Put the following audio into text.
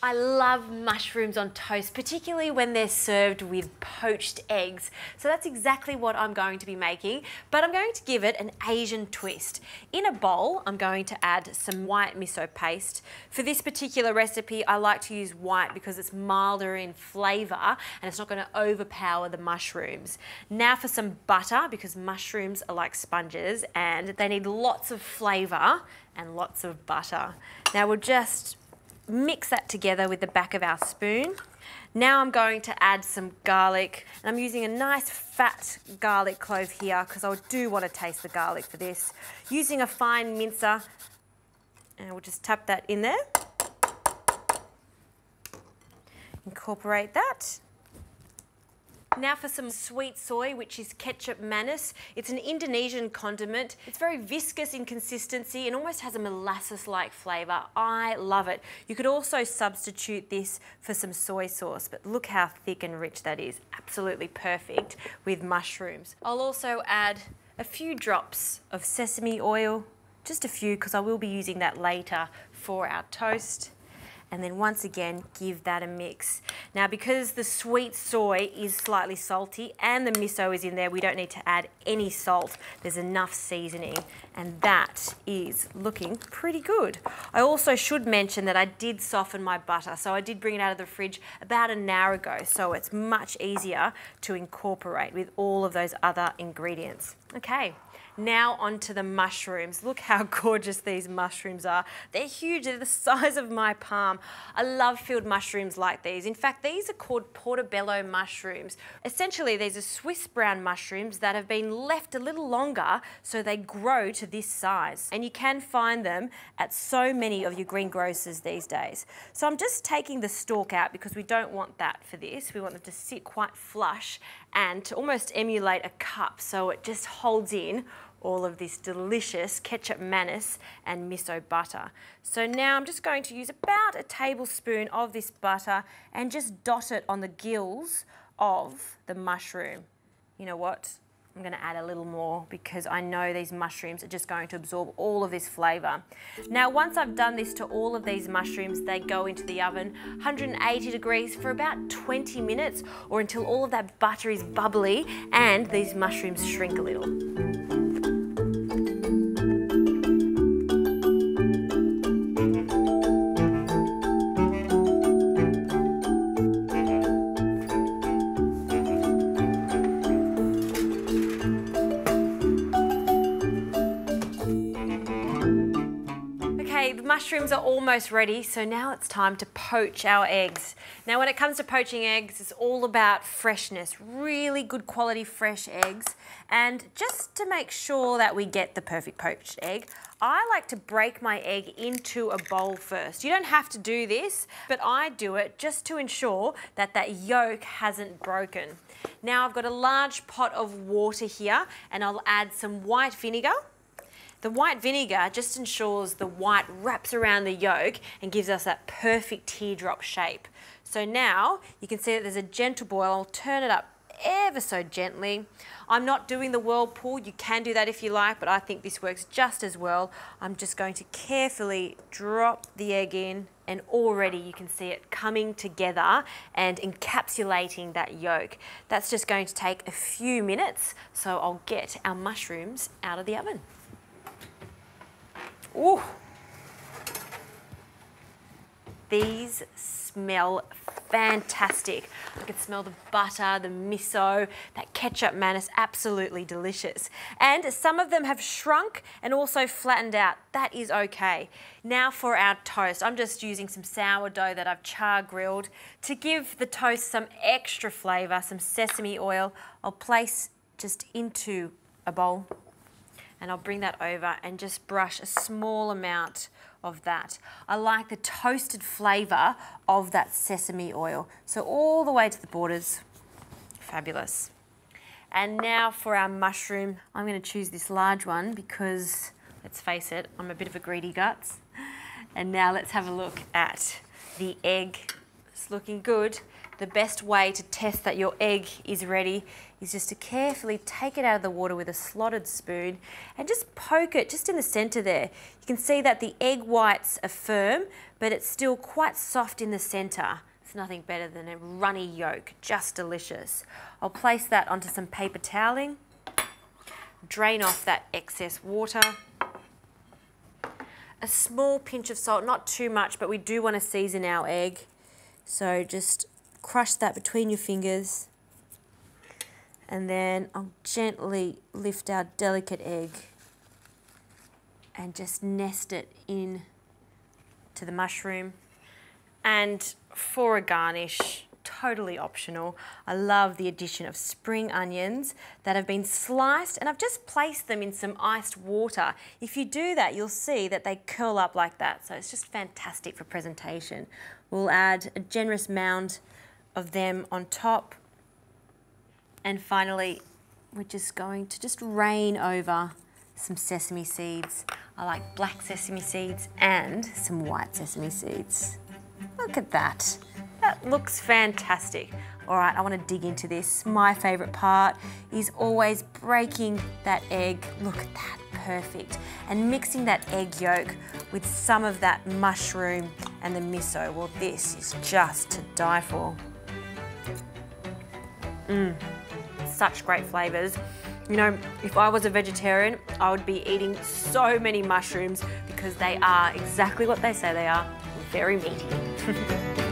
I love mushrooms on toast, particularly when they're served with poached eggs. So that's exactly what I'm going to be making, but I'm going to give it an Asian twist. In a bowl, I'm going to add some white miso paste. For this particular recipe, I like to use white because it's milder in flavour and it's not going to overpower the mushrooms. Now for some butter, because mushrooms are like sponges and they need lots of flavour and lots of butter. Now we'll just mix that together with the back of our spoon. Now I'm going to add some garlic, and I'm using a nice fat garlic clove here because I do want to taste the garlic for this. Using a fine mincer, and we'll just tap that in there. Incorporate that. Now for some sweet soy, which is Ketchup Manis. It's an Indonesian condiment. It's very viscous in consistency and almost has a molasses-like flavour. I love it. You could also substitute this for some soy sauce, but look how thick and rich that is. Absolutely perfect with mushrooms. I'll also add a few drops of sesame oil, just a few because I will be using that later for our toast. And then once again, give that a mix. Now, because the sweet soy is slightly salty and the miso is in there, we don't need to add any salt. There's enough seasoning, and that is looking pretty good. I also should mention that I did soften my butter, so I did bring it out of the fridge about an hour ago, so it's much easier to incorporate with all of those other ingredients. Okay. Now onto the mushrooms. Look how gorgeous these mushrooms are. They're huge, they're the size of my palm. I love field mushrooms like these. In fact, these are called Portobello Mushrooms. Essentially, these are Swiss brown mushrooms that have been left a little longer so they grow to this size. And you can find them at so many of your greengrocers these days. So I'm just taking the stalk out because we don't want that for this. We want them to sit quite flush and to almost emulate a cup so it just holds in all of this delicious Ketchup Manis and miso butter. So now I'm just going to use about a tablespoon of this butter and just dot it on the gills of the mushroom. You know what? I'm going to add a little more because I know these mushrooms are just going to absorb all of this flavour. Now once I've done this to all of these mushrooms, they go into the oven 180 degrees for about 20 minutes or until all of that butter is bubbly and these mushrooms shrink a little. The mushrooms are almost ready, so now it's time to poach our eggs. Now when it comes to poaching eggs, it's all about freshness, really good quality fresh eggs. And just to make sure that we get the perfect poached egg, I like to break my egg into a bowl first. You don't have to do this, but I do it just to ensure that that yolk hasn't broken. Now I've got a large pot of water here and I'll add some white vinegar. The white vinegar just ensures the white wraps around the yolk and gives us that perfect teardrop shape. So now you can see that there's a gentle boil. I'll turn it up ever so gently. I'm not doing the whirlpool. You can do that if you like, but I think this works just as well. I'm just going to carefully drop the egg in, and already you can see it coming together and encapsulating that yolk. That's just going to take a few minutes, so I'll get our mushrooms out of the oven. Ooh, these smell fantastic. I can smell the butter, the miso, that Ketchup Manis, absolutely delicious. And some of them have shrunk and also flattened out. That is okay. Now for our toast. I'm just using some sourdough that I've char grilled. To give the toast some extra flavour, some sesame oil, I'll place just into a bowl. And I'll bring that over and just brush a small amount of that. I like the toasted flavour of that sesame oil. So all the way to the borders. Fabulous. And now for our mushroom. I'm going to choose this large one because, let's face it, I'm a bit of a greedy guts. And now let's have a look at the egg. It's looking good. The best way to test that your egg is ready is just to carefully take it out of the water with a slotted spoon and just poke it just in the center there. You can see that the egg whites are firm, but it's still quite soft in the center. It's nothing better than a runny yolk, just delicious. I'll place that onto some paper toweling, drain off that excess water. A small pinch of salt, not too much, but we do want to season our egg. So just crush that between your fingers. And then I'll gently lift our delicate egg and just nest it in to the mushroom. And for a garnish, totally optional, I love the addition of spring onions that have been sliced, and I've just placed them in some iced water. If you do that, you'll see that they curl up like that, so it's just fantastic for presentation. We'll add a generous mound of them on top. And finally, we're just going to just rain over some sesame seeds. I like black sesame seeds and some white sesame seeds. Look at that. That looks fantastic. All right, I want to dig into this. My favorite part is always breaking that egg. Look at that, perfect. And mixing that egg yolk with some of that mushroom and the miso. Well, this is just to die for. Such great flavors. You know, if I was a vegetarian, I would be eating so many mushrooms because they are exactly what they say they are, very meaty.